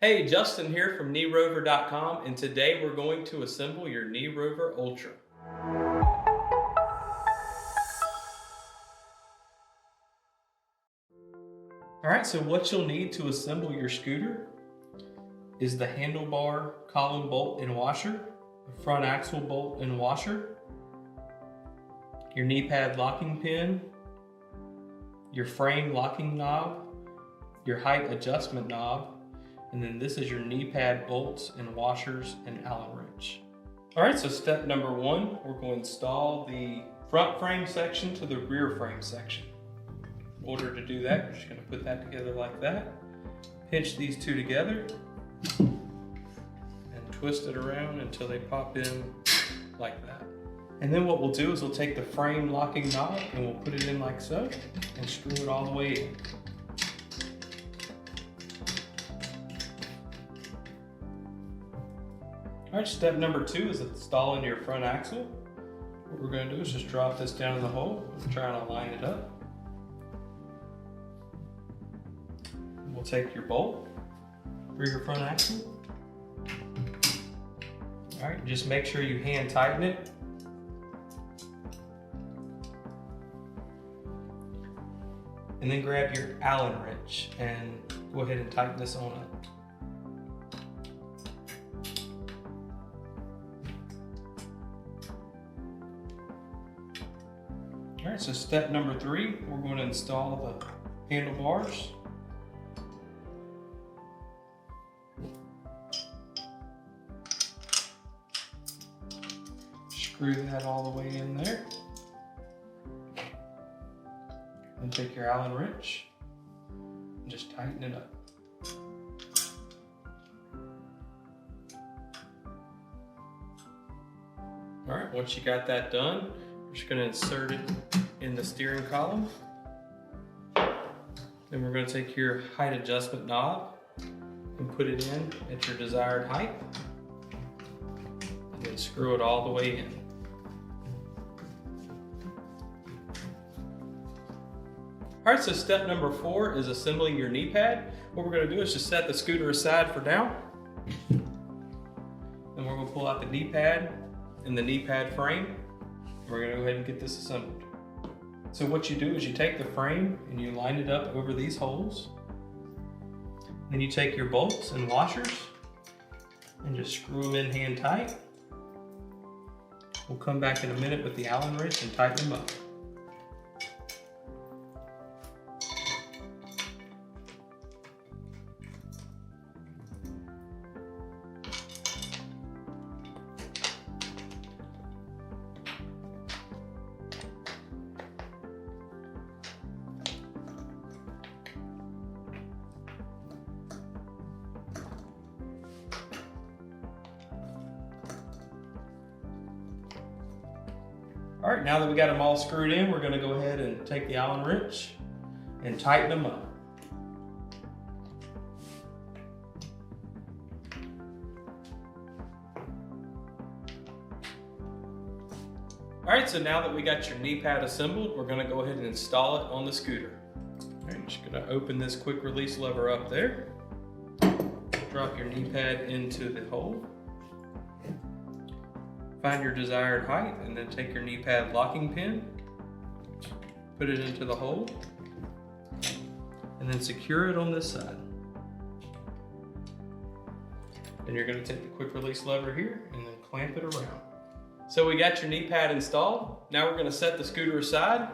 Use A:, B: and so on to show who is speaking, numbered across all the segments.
A: Hey, Justin here from KneeRover.com, and today we're going to assemble your KneeRover Ultra. Alright, so what you'll need to assemble your scooter is the handlebar column bolt and washer, the front axle bolt and washer, your knee pad locking pin, your frame locking knob, your height adjustment knob, and then this is your knee pad bolts and washers and Allen wrench. All right, so step number one, we're going to install the front frame section to the rear frame section. In order to do that, we're just going to put that together like that. Pinch these two together and twist it around until they pop in like that. And then what we'll do is we'll take the frame locking knob and we'll put it in like so and screw it all the way in. All right, step number two is installing your front axle. What we're going to do is just drop this down in the hole and try and line it up. We'll take your bolt for your front axle. All right, just make sure you hand tighten it. And then grab your Allen wrench and go ahead and tighten this on up. All right, so step number three, we're going to install the handlebars. Screw that all the way in there. And take your Allen wrench and just tighten it up. All right, once you got that done, we're just going to insert it in the steering column. Then we're going to take your height adjustment knob and put it in at your desired height. And then screw it all the way in. All right, so step number four is assembling your knee pad. What we're going to do is just set the scooter aside for now. Then we're going to pull out the knee pad and the knee pad frame. We're going to go ahead and get this assembled. So what you do is you take the frame and you line it up over these holes. Then you take your bolts and washers and just screw them in hand tight. We'll come back in a minute with the Allen wrench and tighten them up. All right, now that we got them all screwed in, we're going to go ahead and take the Allen wrench and tighten them up. All right, so now that we got your knee pad assembled, we're going to go ahead and install it on the scooter. All right, just going to open this quick release lever up there. Drop your knee pad into the hole. Find your desired height and then take your knee pad locking pin, put it into the hole, and then secure it on this side. Then you're going to take the quick release lever here and then clamp it around. So we got your knee pad installed. Now we're going to set the scooter aside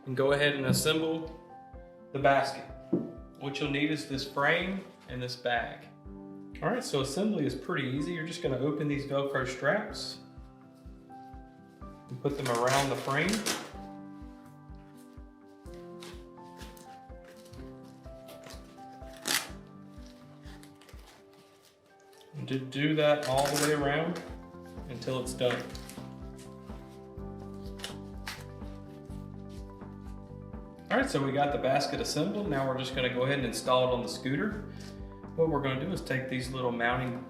A: and go ahead and assemble the basket. What you'll need is this frame and this bag. All right, so assembly is pretty easy. You're just going to open these Velcro straps and put them around the frame. And to do that all the way around until it's done. All right, so we got the basket assembled. Now we're just going to go ahead and install it on the scooter. What we're going to do is take these little mounting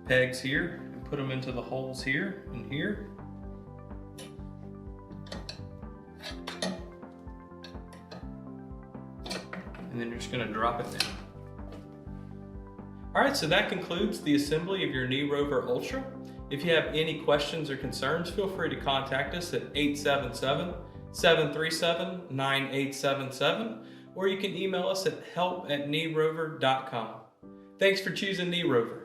A: pegs here and put them into the holes here and here. And then you're just going to drop it down. Alright, so that concludes the assembly of your KneeRover Ultra. If you have any questions or concerns, feel free to contact us at 877-737-9877, or you can email us at help@kneerover.com. Thanks for choosing KneeRover.